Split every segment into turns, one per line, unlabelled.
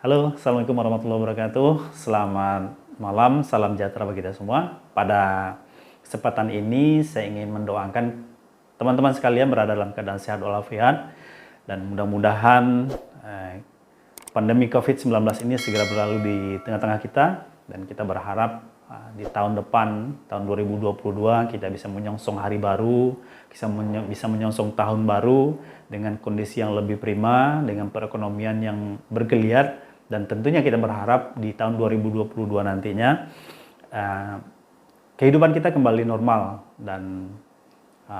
Halo, Assalamualaikum warahmatullahi wabarakatuh. Selamat malam, salam sejahtera bagi kita semua. Pada kesempatan ini saya ingin mendoakan teman-teman sekalian berada dalam keadaan sehat walafiat dan mudah-mudahan pandemi COVID-19 ini segera berlalu di tengah-tengah kita dan kita berharap di tahun depan, tahun 2022 kita bisa menyongsong hari baru, bisa menyongsong tahun baru dengan kondisi yang lebih prima, dengan perekonomian yang bergeliat. Dan tentunya kita berharap di tahun 2022 nantinya kehidupan kita kembali normal dan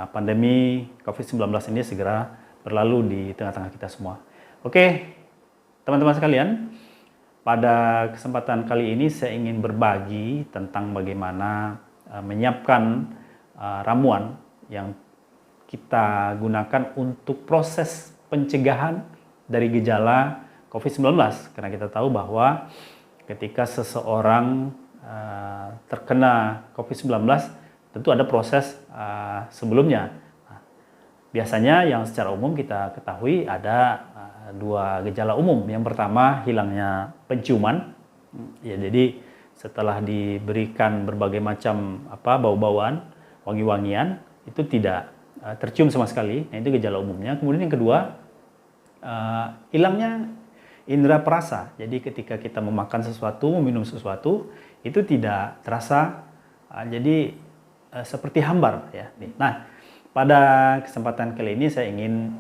pandemi COVID-19 ini segera berlalu di tengah-tengah kita semua. Oke, teman-teman sekalian, pada kesempatan kali ini saya ingin berbagi tentang bagaimana menyiapkan ramuan yang kita gunakan untuk proses pencegahan dari gejala COVID-19, karena kita tahu bahwa ketika seseorang terkena COVID-19 tentu ada proses sebelumnya. Biasanya yang secara umum kita ketahui ada dua gejala umum. Yang pertama, hilangnya penciuman. Ya, jadi setelah diberikan berbagai macam bau-bauan, wangi-wangian, itu tidak tercium sama sekali. Nah, itu gejala umumnya. Kemudian yang kedua, hilangnya indera perasa. Jadi ketika kita memakan sesuatu, meminum sesuatu, itu tidak terasa, jadi seperti hambar ya. Nah, pada kesempatan kali ini saya ingin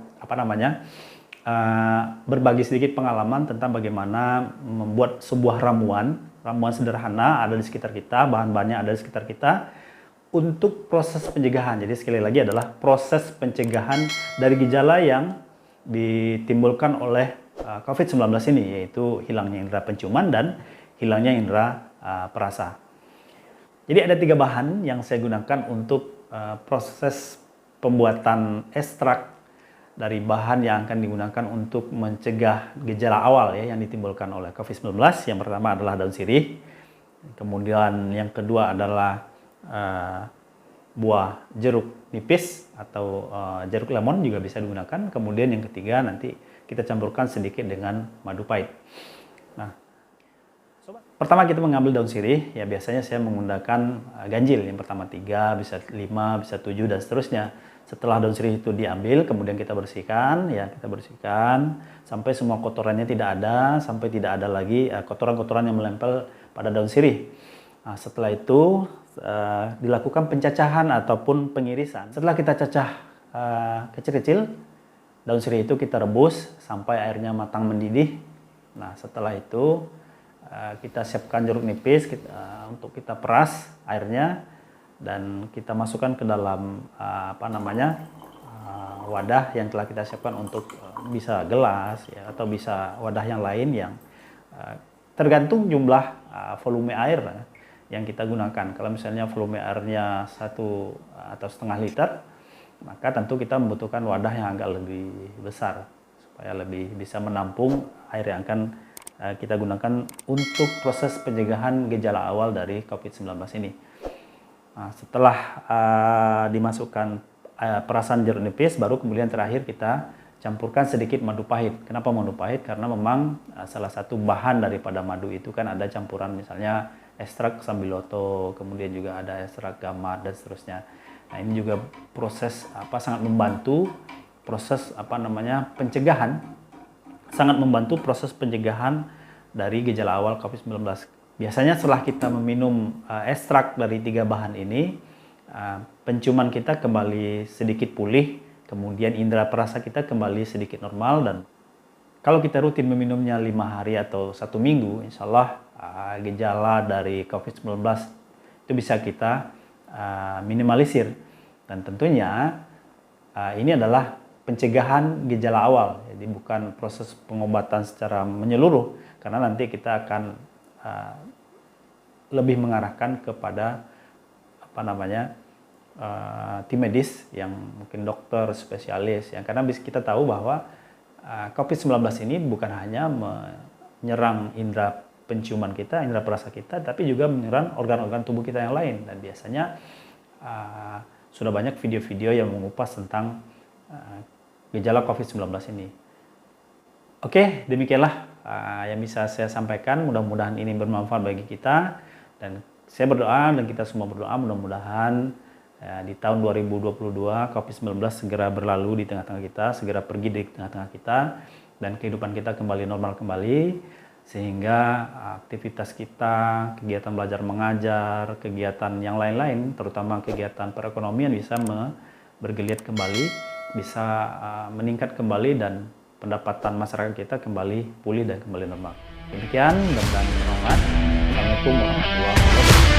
berbagi sedikit pengalaman tentang bagaimana membuat sebuah ramuan sederhana ada di sekitar kita, bahan-bahannya ada di sekitar kita untuk proses pencegahan. Jadi sekali lagi adalah proses pencegahan dari gejala yang ditimbulkan oleh COVID-19 ini, yaitu hilangnya indera penciuman dan hilangnya indera perasa. Jadi ada 3 bahan yang saya gunakan untuk proses pembuatan ekstrak dari bahan yang akan digunakan untuk mencegah gejala awal ya yang ditimbulkan oleh COVID-19. Yang pertama adalah daun sirih, kemudian yang kedua adalah buah jeruk nipis atau jeruk lemon juga bisa digunakan. Kemudian yang ketiga nanti kita campurkan sedikit dengan madu pahit. Nah, pertama kita mengambil daun sirih, ya biasanya saya menggunakan ganjil. Yang pertama 3, bisa 5, bisa 7 dan seterusnya. Setelah daun sirih itu diambil, kemudian kita bersihkan sampai semua kotorannya tidak ada, sampai tidak ada lagi kotoran-kotoran yang menempel pada daun sirih. Nah, setelah itu dilakukan pencacahan ataupun pengirisan. Setelah kita cacah kecil-kecil, daun sirih itu kita rebus sampai airnya matang mendidih. Nah, setelah itu kita siapkan jeruk nipis untuk kita peras airnya dan kita masukkan ke dalam wadah yang telah kita siapkan untuk bisa gelas ya, atau bisa wadah yang lain yang tergantung jumlah volume air yang kita gunakan. Kalau misalnya volume airnya 1 atau setengah liter, maka tentu kita membutuhkan wadah yang agak lebih besar supaya lebih bisa menampung air yang akan kita gunakan untuk proses pencegahan gejala awal dari COVID-19 ini. Nah, setelah dimasukkan perasan jeruk nipis, baru kemudian terakhir kita campurkan sedikit madu pahit. Kenapa madu pahit? Karena memang salah satu bahan daripada madu itu kan ada campuran misalnya ekstrak sambiloto, kemudian juga ada ekstrak gamat dan seterusnya. Nah, ini juga proses sangat membantu proses pencegahan, sangat membantu proses pencegahan dari gejala awal COVID-19. Biasanya setelah kita meminum ekstrak dari 3 bahan ini, penciuman kita kembali sedikit pulih, kemudian indera perasa kita kembali sedikit normal, dan kalau kita rutin meminumnya 5 hari atau 1 minggu, insya Allah gejala dari COVID-19 itu bisa kita minimalisir. Dan tentunya ini adalah pencegahan gejala awal, jadi bukan proses pengobatan secara menyeluruh, karena nanti kita akan lebih mengarahkan kepada tim medis yang mungkin dokter spesialis ya, karena kita tahu bahwa COVID-19 ini bukan hanya menyerang indera penciuman kita, indera perasa kita, tapi juga menyerang organ-organ tubuh kita yang lain. Dan biasanya sudah banyak video-video yang mengupas tentang gejala COVID-19 ini. Oke, demikianlah yang bisa saya sampaikan. Mudah-mudahan ini bermanfaat bagi kita, dan saya berdoa dan kita semua berdoa mudah-mudahan di tahun 2022 COVID-19 segera berlalu di tengah-tengah kita, segera pergi di tengah-tengah kita, dan kehidupan kita kembali normal kembali, sehingga aktivitas kita, kegiatan belajar mengajar, kegiatan yang lain-lain, terutama kegiatan perekonomian bisa bergeliat kembali, bisa meningkat kembali, dan pendapatan masyarakat kita kembali pulih dan kembali normal. Demikian, mudah-mudahan bermanfaat. Assalamualaikum warahmatullahi wabarakatuh.